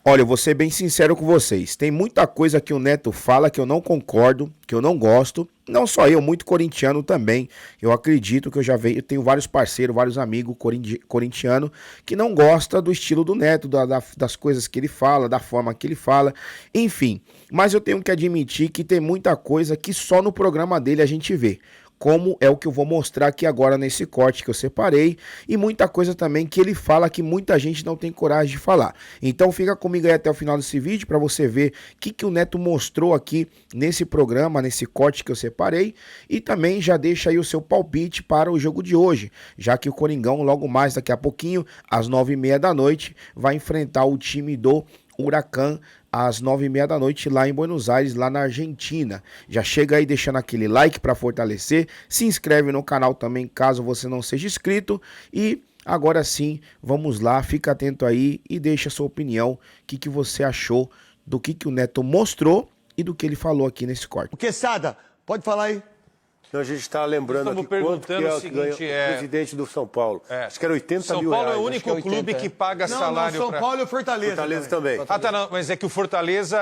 Olha, eu vou ser bem sincero com vocês. Tem muita coisa que o Neto fala que eu não concordo, que eu não gosto. Não só eu, muito corintiano também. Eu acredito que eu tenho vários parceiros, vários amigos corintianos que não gostam do estilo do Neto, das coisas que ele fala, da forma que ele fala, enfim. Mas eu tenho que admitir que tem muita coisa que só no programa dele a gente vê. Como é o que eu vou mostrar aqui agora nesse corte que eu separei, e muita coisa também que ele fala que muita gente não tem coragem de falar. Então fica comigo aí até o final desse vídeo para você ver o que o Neto mostrou aqui nesse programa, nesse corte que eu separei, e também já deixa aí o seu palpite para o jogo de hoje, já que o Coringão logo mais daqui a pouquinho, às 9h30 da noite, vai enfrentar o time do Huracan às 9h30 da noite lá em Buenos Aires, lá na Argentina. Já chega aí deixando aquele like para fortalecer, se inscreve no canal também caso você não seja inscrito e agora sim, vamos lá, fica atento aí e deixa a sua opinião, o que você achou do que o Neto mostrou e do que ele falou aqui nesse corte. O Quesada, pode falar aí. Então a gente está lembrando aqui quanto que é o presidente do São Paulo. Acho que era 80 mil reais. São Paulo é o único clube que paga salário. São Paulo é o Fortaleza. Fortaleza também. Ah, tá, não, mas é que o Fortaleza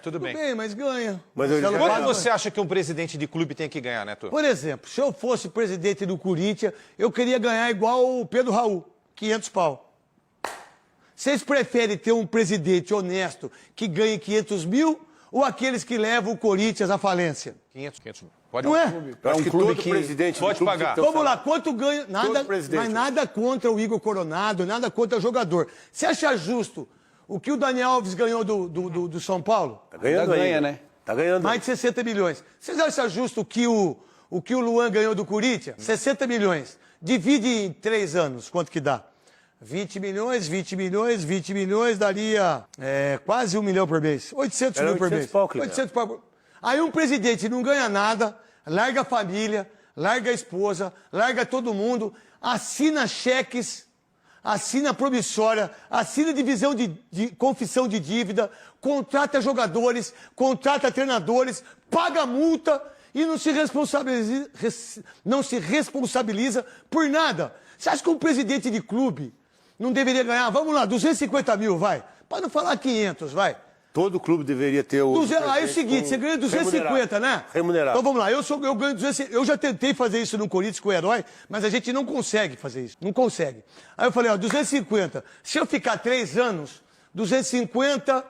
tudo bem. Tudo bem, mas ganha. Quanto você acha que um presidente de clube tem que ganhar, Neto? Por exemplo, se eu fosse presidente do Corinthians, eu queria ganhar igual o Pedro Raul, 500 pau. Vocês preferem ter um presidente honesto que ganhe 500 mil ou aqueles que levam o Corinthians à falência? 500 mil. Pode não é? Acho que todo presidente pode pagar. Vamos lá, quanto ganha? Nada, mas nada contra o Igor Coronado, nada contra o jogador. Você acha justo o que o Daniel Alves ganhou do São Paulo? Tá ganhando ainda, né? Tá ganhando. Mais de 60 milhões. Vocês acham justo o que o Luan ganhou do Corinthians? 60 milhões. Divide em 3 anos, quanto que dá? 20 milhões, 20 milhões, 20 milhões, daria quase 1 milhão por mês. 800 mil por mês. 800 pau. Aí um presidente não ganha nada, larga a família, larga a esposa, larga todo mundo, assina cheques, assina promissória, assina divisão de confissão de dívida, contrata jogadores, contrata treinadores, paga multa e não se responsabiliza por nada. Você acha que um presidente de clube não deveria ganhar, vamos lá, 250 mil, vai. Para não falar 500, vai. Todo clube deveria ter o... Aí é o seguinte, você ganha 250, né? Remunerado. Então vamos lá, eu ganho 250. Eu já tentei fazer isso no Corinthians com o Herói, mas a gente não consegue fazer isso. Não consegue. Aí eu falei, 250. Se eu ficar 3 anos, 250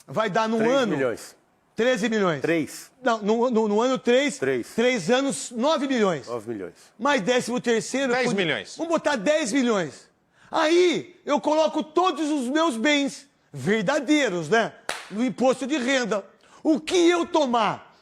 vai dar no 3 ano... milhões. 13 milhões. 3. Não, no ano 3. 3. 3 anos, 9 milhões. 9 milhões. Mais 13º... 10 milhões. Vamos botar 10 milhões. Aí eu coloco todos os meus bens verdadeiros, né? No imposto de renda. O que eu tomar,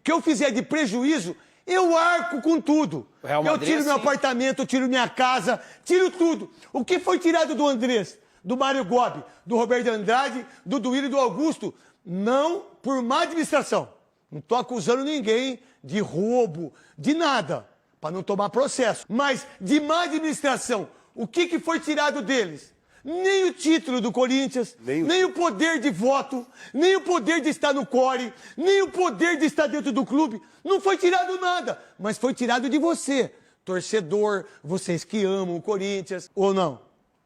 que eu fizer de prejuízo, eu arco com tudo. Eu tiro meu apartamento, eu tiro minha casa, tiro tudo. O que foi tirado do Andrés, do Mário Gobi, do Roberto Andrade, do Duílio e do Augusto? Não por má administração. Não estou acusando ninguém de roubo, de nada, para não tomar processo. Mas de má administração, o que foi tirado deles? Nem o título do Corinthians, nem o poder de voto, nem o poder de estar no core, nem o poder de estar dentro do clube. Não foi tirado nada, mas foi tirado de você, torcedor, vocês que amam o Corinthians, ou não?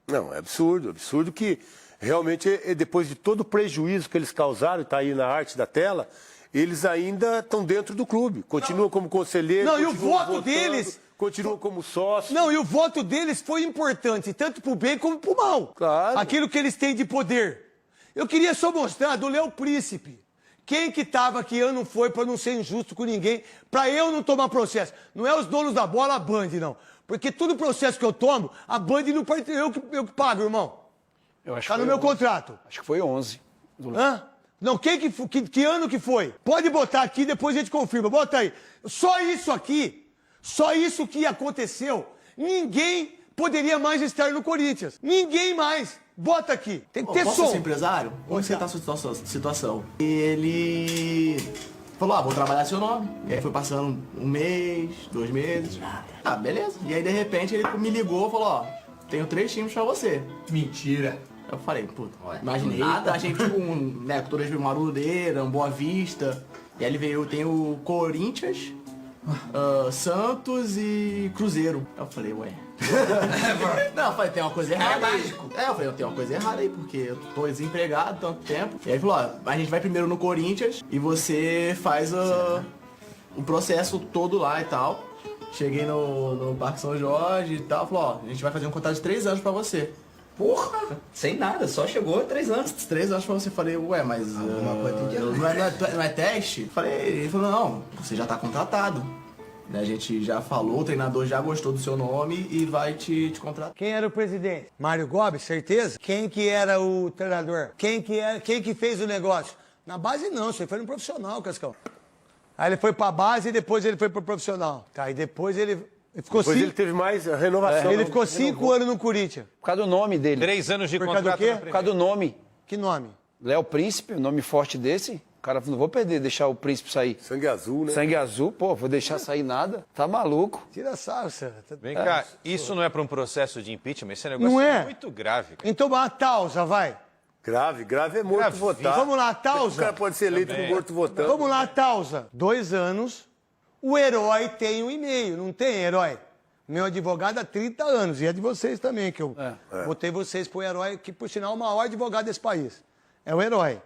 Não, é absurdo, absurdo que realmente, depois de todo o prejuízo que eles causaram, está aí na arte da tela, eles ainda estão dentro do clube, continuam como conselheiro. Não, e o voto deles... Continuam como sócio. Não, e o voto deles foi importante, tanto pro bem como pro mal. Claro. Aquilo que eles têm de poder. Eu queria só mostrar do Léo Príncipe. Quem que tava que ano foi para não ser injusto com ninguém, para eu não tomar processo. Não é os donos da bola, a Band, não. Porque todo processo que eu tomo, a Band não parte, eu que pago, irmão. Eu acho tá no meu contrato. Acho que foi 11. Hã? Não, que ano que foi? Pode botar aqui, depois a gente confirma. Bota aí. Só isso aqui... Só isso que aconteceu, ninguém poderia mais estar no Corinthians. Ninguém mais. Bota aqui. Tem que ter som. Posso ser empresário? Como você tá a sua situação? E ele falou, vou trabalhar seu nome. E aí foi passando 1 mês, 2 meses. Ah, beleza. E aí, de repente, ele me ligou e falou, tenho 3 times pra você. Mentira. Eu falei, puta, imaginei, a gente com todas as Marudeira, um Boa Vista. E aí ele veio, tem o Corinthians... Santos e Cruzeiro. Eu falei, ué, Não, eu falei, tem uma coisa errada aí. Eu falei, tem uma coisa errada aí, porque eu tô desempregado tanto tempo. E aí ele falou, ó, a gente vai primeiro no Corinthians e você faz o processo todo lá e tal. Cheguei no Parque São Jorge e tal, falou, ó, a gente vai fazer um contrato de 3 anos pra você. Porra, sem nada, só chegou 3 anos. 3 anos pra você. Falei, ué, mas não é teste? Ele falou, não, você já tá contratado. A gente já falou, o treinador já gostou do seu nome e vai te contratar. Quem era o presidente? Mário Gomes, certeza? Quem que era o treinador? Quem que fez o negócio? Na base não, você foi no profissional, Cascão. Aí ele foi pra base e depois ele foi pro profissional. Tá, e depois ele ficou Depois ele teve mais renovação. Ele ficou 5 anos no Corinthians. Por causa do nome dele. 3 anos de Por causa contrato. do quê? na Por causa do nome. Que nome? Léo Príncipe, um nome forte desse. O cara falou, não vou perder, deixar o Príncipe sair. Sangue azul, né? Sangue azul, pô, vou deixar sair nada. Tá maluco. Tira sarro, você. Vem cá, isso não é para um processo de impeachment? Esse negócio Não é? muito grave. Cara. Então a Tausa, vai. Grave é morto Grave. votar. Vamos lá, O Tausa. cara pode ser eleito com morto votando. Vamos lá, Tausa. 2 anos. O herói tem um e-mail, não tem herói? Meu advogado há 30 anos, e é de vocês também, que eu botei vocês pro herói, que por sinal é o maior advogado desse país. É o herói.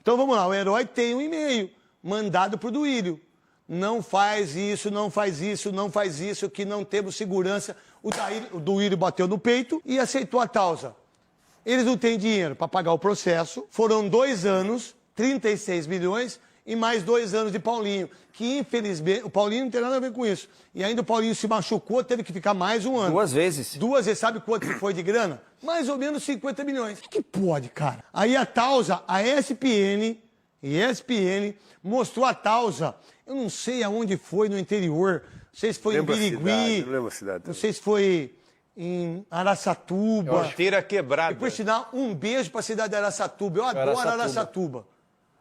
Então vamos lá, o herói tem um e-mail mandado pro Duílio. Não faz isso, não faz isso, não faz isso, que não temos segurança. O Duílio bateu no peito e aceitou a Tausa. Eles não têm dinheiro para pagar o processo. Foram 2 anos, 36 milhões e mais 2 anos de Paulinho. Que infelizmente, o Paulinho não tem nada a ver com isso. E ainda o Paulinho se machucou, teve que ficar mais 1 ano. 2 vezes. 2 vezes, sabe quanto foi de grana? Mais ou menos 50 milhões. Que pode, cara? Aí a Tausa, a ESPN mostrou a Tausa. Eu não sei aonde foi no interior. Não sei se foi Lembra em a Birigui. cidade, não lembro a cidade. Não sei se foi em Araçatuba. Porteira quebrada. E por sinal, um beijo pra cidade de Araçatuba. Eu adoro Araçatuba.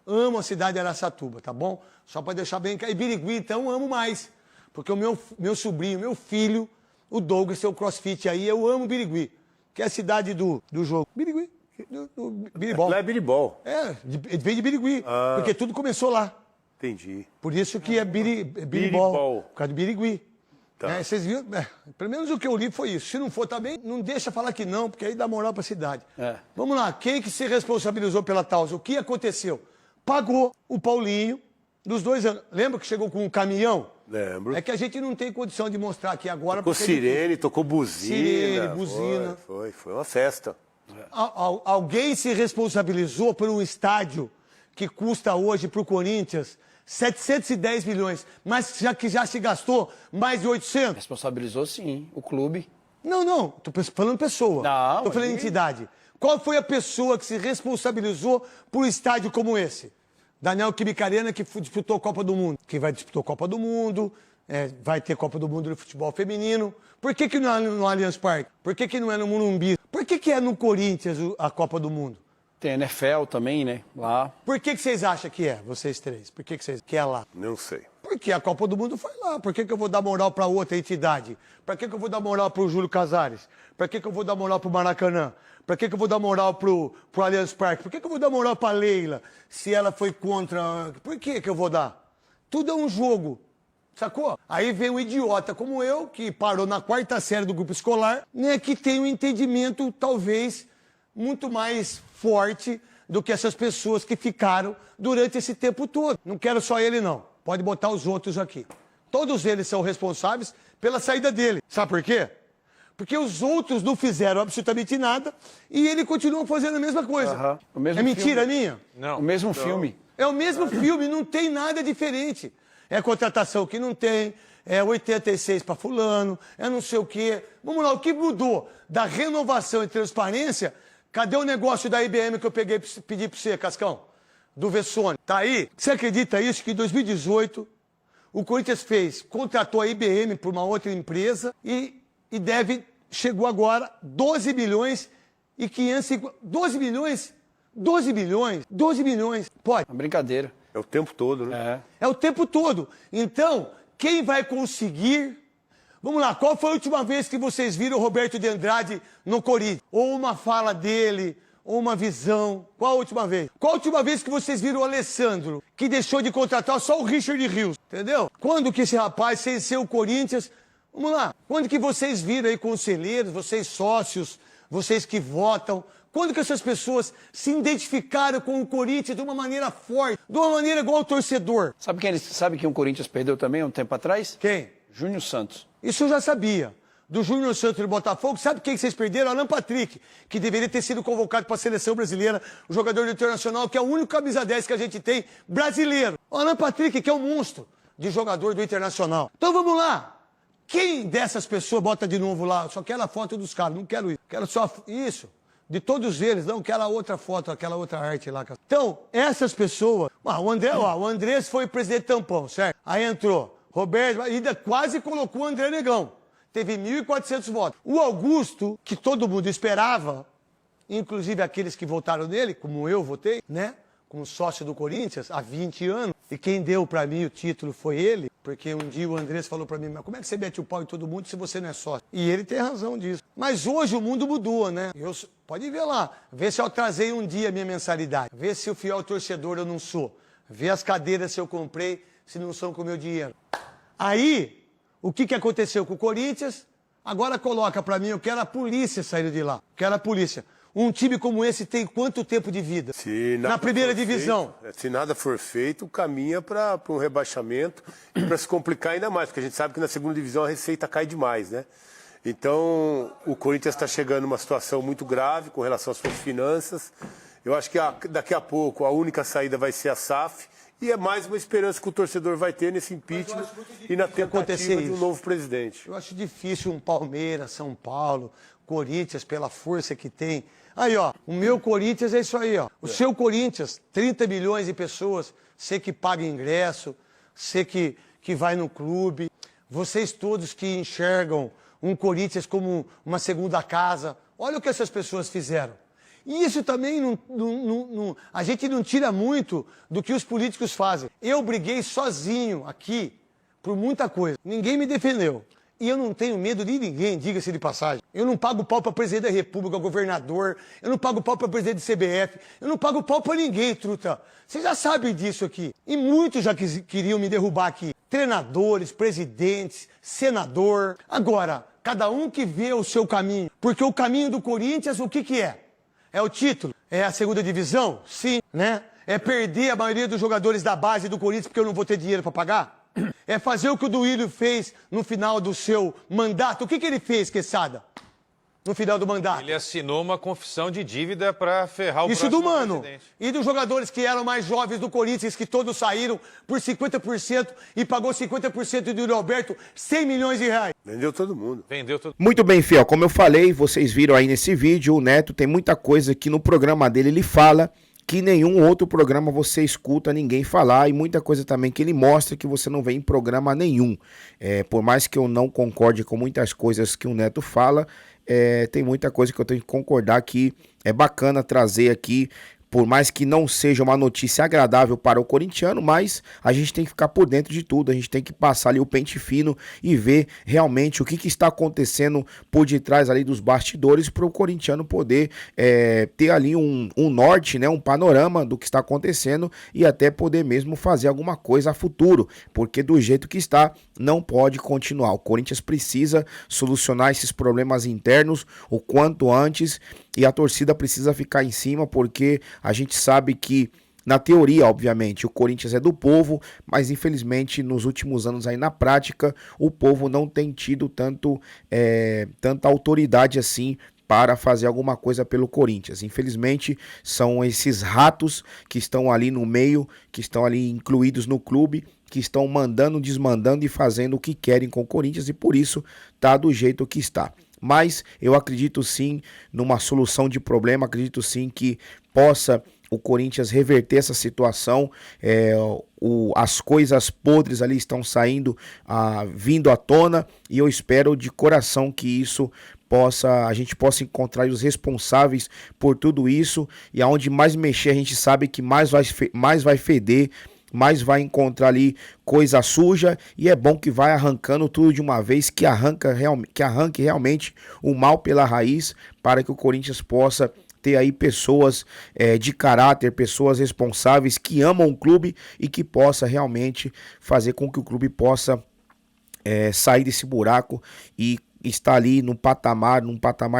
Amo a cidade de Araçatuba, tá bom? Só pra deixar bem claro. E Birigui, então, amo mais. Porque o meu sobrinho, meu filho, o Douglas, seu crossfit aí, eu amo Birigui. Que é a cidade do jogo. Birigui. Do Biribol. Lá é biribol. Vem de Birigui. Porque tudo começou lá. Entendi. Por isso que é Biribol. Biribol. Por causa de Birigui. Tá. Vocês viram? Pelo menos o que eu li foi isso. Se não for também, não deixa falar que não, porque aí dá moral pra cidade. Vamos lá, quem que se responsabilizou pela Tausa? O que aconteceu? Pagou o Paulinho dos 2 anos. Lembra que chegou com um caminhão? Lembro. É que a gente não tem condição de mostrar aqui agora. Tocou sirene, tocou buzina. Sirene, buzina. Foi uma festa. Alguém se responsabilizou por um estádio que custa hoje para o Corinthians 710 milhões, mas já se gastou mais de 800? Responsabilizou sim, o clube. Não, tô falando pessoa. Não, tô falando aí... entidade. Qual foi a pessoa que se responsabilizou por um estádio como esse? Daniel Quimicarena, que disputou a Copa do Mundo. Que vai disputar a Copa do Mundo, vai ter Copa do Mundo de futebol feminino. Por que não é no Allianz Parque? Por que não é no Morumbi? Por que é no Corinthians a Copa do Mundo? Tem NFL também, né? Lá. Por que vocês acham que é, vocês três? Por que vocês querem lá? Não sei. Porque a Copa do Mundo foi lá. Por que eu vou dar moral para outra entidade? Para que eu vou dar moral para o Júlio Casares? Para que eu vou dar moral para o Maracanã? Para que eu vou dar moral pro Allianz Parque? Por que eu vou dar moral para Leila se ela foi contra? Por que eu vou dar? Tudo é um jogo. Sacou? Aí vem um idiota como eu, que parou na 4ª série do grupo escolar, né, que tem um entendimento, talvez, muito mais forte do que essas pessoas que ficaram durante esse tempo todo. Não quero só ele, não. Pode botar os outros aqui. Todos eles são responsáveis pela saída dele. Sabe por quê? Porque os outros não fizeram absolutamente nada e ele continua fazendo a mesma coisa. O mesmo É mentira filme. minha? Não. O mesmo filme. É o mesmo filme, não tem nada diferente. É contratação que não tem, é 86 para fulano, é não sei o quê. Vamos lá, o que mudou da renovação e transparência? Cadê o negócio da IBM que eu pedi para você, Cascão? Do Vessone. Tá aí? Você acredita isso? Que em 2018 o Corinthians contratou a IBM por uma outra empresa e chegou agora 12 milhões e 550... 12 milhões? 12 milhões? 12 milhões. Pode. Uma brincadeira. É o tempo todo, né? É o tempo todo. Então, quem vai conseguir... Vamos lá, qual foi a última vez que vocês viram o Roberto de Andrade no Corinthians? Ou uma fala dele, ou uma visão. Qual a última vez? Qual a última vez que vocês viram o Alessandro, que deixou de contratar só o Richard Rios? Entendeu? Quando que esse rapaz, sem ser o Corinthians, Vamos lá. Quando que vocês viram aí, conselheiros, vocês sócios, vocês que votam, quando que essas pessoas se identificaram com o Corinthians de uma maneira forte, de uma maneira igual ao torcedor? Sabe quem o Corinthians perdeu também há um tempo atrás? Quem? Júnior Santos. Isso eu já sabia. Do Júnior Santos do Botafogo, sabe quem que vocês perderam? Alan Patrick, que deveria ter sido convocado para a seleção brasileira, o jogador do Internacional, que é o único camisa 10 que a gente tem brasileiro. O Alan Patrick, que é um monstro de jogador do Internacional. Então vamos lá. Quem dessas pessoas, bota de novo lá, só quero a foto dos caras, não quero isso. Quero só isso. De todos eles, não quero a outra foto, aquela outra arte lá. Então, essas pessoas... o Andrés foi presidente tampão, certo? Aí entrou Roberto, ainda quase colocou o André Negão. Teve 1.400 votos. O Augusto, que todo mundo esperava, inclusive aqueles que votaram nele, como eu votei, né? Como sócio do Corinthians, há 20 anos. E quem deu pra mim o título foi ele, porque um dia o Andrés falou pra mim, mas como é que você mete o pau em todo mundo se você não é sócio? E ele tem razão disso. Mas hoje o mundo mudou, né? Pode ver lá, vê se eu trazei um dia a minha mensalidade, vê se o fiel torcedor eu não sou, vê as cadeiras se eu comprei, se não são com o meu dinheiro. Aí... O que aconteceu com o Corinthians? Agora coloca pra mim, eu quero a polícia sair de lá. Quero a polícia. Um time como esse tem quanto tempo de vida? Na primeira divisão. Se nada for feito, caminha para um rebaixamento e para se complicar ainda mais, porque a gente sabe que na segunda divisão a receita cai demais, né? Então, o Corinthians está chegando numa situação muito grave com relação às suas finanças. Eu acho que daqui a pouco a única saída vai ser a SAF. E é mais uma esperança que o torcedor vai ter nesse impeachment e na tentativa de um novo presidente. Eu acho difícil um Palmeiras, São Paulo, Corinthians, pela força que tem. Aí, ó, o meu Corinthians é isso aí, ó. O seu Corinthians, 30 milhões de pessoas, você que paga ingresso, você que vai no clube, vocês todos que enxergam um Corinthians como uma segunda casa. Olha o que essas pessoas fizeram. E isso também a gente não tira muito do que os políticos fazem. Eu briguei sozinho aqui por muita coisa. Ninguém me defendeu. E eu não tenho medo de ninguém, diga-se de passagem. Eu não pago pau para presidente da República, governador. Eu não pago pau para presidente do CBF. Eu não pago pau para ninguém, truta. Vocês já sabem disso aqui. E muitos já queriam me derrubar aqui. Treinadores, presidentes, senador. Agora, cada um que vê o seu caminho. Porque o caminho do Corinthians, o que é? É o título? É a segunda divisão? Sim, né? É perder a maioria dos jogadores da base do Corinthians porque eu não vou ter dinheiro para pagar? É fazer o que o Duílio fez no final do seu mandato. O que ele fez, Quesada? No final do mandato. Ele assinou uma confissão de dívida para ferrar o Isso do próximo Mano. presidente. E dos jogadores que eram mais jovens do Corinthians, que todos saíram por 50% e pagou 50% do Yuri Alberto, 100 milhões de reais. Vendeu todo mundo. Vendeu todo. Muito bem, fiel. Como eu falei, vocês viram aí nesse vídeo, o Neto tem muita coisa que no programa dele ele fala que nenhum outro programa você escuta ninguém falar, e muita coisa também que ele mostra que você não vê em programa nenhum. Por mais que eu não concorde com muitas coisas que o Neto fala, tem muita coisa que eu tenho que concordar que é bacana trazer aqui. Por mais que não seja uma notícia agradável para o corintiano, mas a gente tem que ficar por dentro de tudo, a gente tem que passar ali o pente fino e ver realmente o que está acontecendo por detrás ali dos bastidores para o corintiano poder ter ali um norte, né, um panorama do que está acontecendo e até poder mesmo fazer alguma coisa a futuro, porque do jeito que está, não pode continuar. O Corinthians precisa solucionar esses problemas internos o quanto antes e a torcida precisa ficar em cima, porque a gente sabe que, na teoria, obviamente, o Corinthians é do povo, mas infelizmente nos últimos anos aí na prática, o povo não tem tido tanta autoridade assim para fazer alguma coisa pelo Corinthians. Infelizmente, são esses ratos que estão ali no meio, que estão ali incluídos no clube, que estão mandando, desmandando e fazendo o que querem com o Corinthians, e por isso tá do jeito que está. Mas eu acredito sim numa solução de problema, acredito sim que possa o Corinthians reverter essa situação. As coisas podres ali estão vindo à tona, e eu espero de coração que isso a gente possa encontrar os responsáveis por tudo isso, e aonde mais mexer a gente sabe que mais vai feder, mais vai encontrar ali coisa suja, e é bom que vai arrancando tudo de uma vez, que arranque realmente o mal pela raiz, para que o Corinthians possa ter aí pessoas de caráter, pessoas responsáveis que amam o clube e que possa realmente fazer com que o clube possa sair desse buraco e estar ali num patamar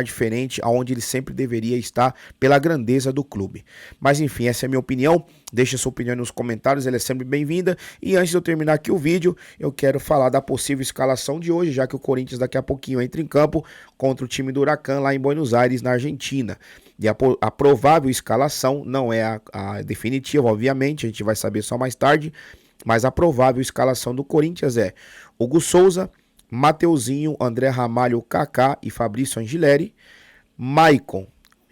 diferente, aonde ele sempre deveria estar pela grandeza do clube. Mas enfim, essa é a minha opinião. Deixa sua opinião nos comentários, ela é sempre bem-vinda. E antes de eu terminar aqui o vídeo, eu quero falar da possível escalação de hoje, já que o Corinthians daqui a pouquinho entra em campo contra o time do Huracan lá em Buenos Aires, na Argentina. E a provável escalação não é a definitiva, obviamente, a gente vai saber só mais tarde, mas a provável escalação do Corinthians é Hugo Souza, Mateuzinho, André Ramalho, Kaká e Fabrício Angileri, Maicon,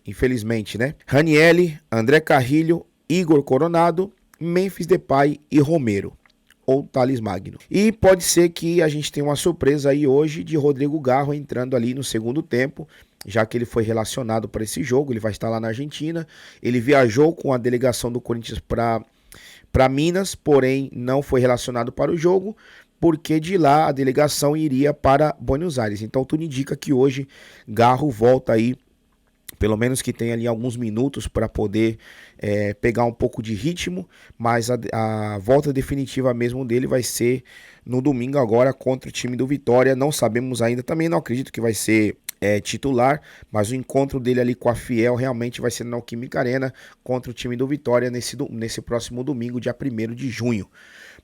infelizmente, né? Ranieri, André Carrilho, Igor Coronado, Memphis Depay e Romero, ou Thales Magno. E pode ser que a gente tenha uma surpresa aí hoje de Rodrigo Garro entrando ali no segundo tempo, já que ele foi relacionado para esse jogo, ele vai estar lá na Argentina. Ele viajou com a delegação do Corinthians para Minas, porém não foi relacionado para o jogo, porque de lá a delegação iria para Buenos Aires. Então tudo indica que hoje Garro volta aí, pelo menos que tenha ali alguns minutos para poder pegar um pouco de ritmo, mas a volta definitiva mesmo dele vai ser no domingo agora contra o time do Vitória. Não sabemos ainda, também não acredito que vai ser titular, mas o encontro dele ali com a Fiel realmente vai ser na Neoquímica Arena contra o time do Vitória nesse próximo domingo, dia 1º de junho.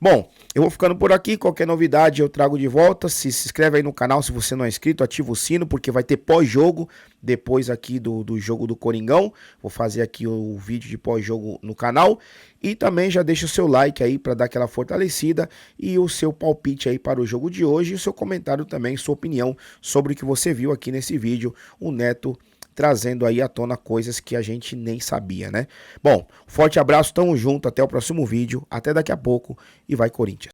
Bom, eu vou ficando por aqui, qualquer novidade eu trago de volta. Se inscreve aí no canal se você não é inscrito, ativa o sino, porque vai ter pós-jogo, depois aqui do jogo do Coringão. Vou fazer aqui o vídeo de pós-jogo no canal. E também já deixa o seu like aí para dar aquela fortalecida e o seu palpite aí para o jogo de hoje. E o seu comentário também, sua opinião sobre o que você viu aqui nesse vídeo, o Neto trazendo aí à tona coisas que a gente nem sabia, né? Bom, forte abraço, tamo junto, até o próximo vídeo, até daqui a pouco e vai Corinthians!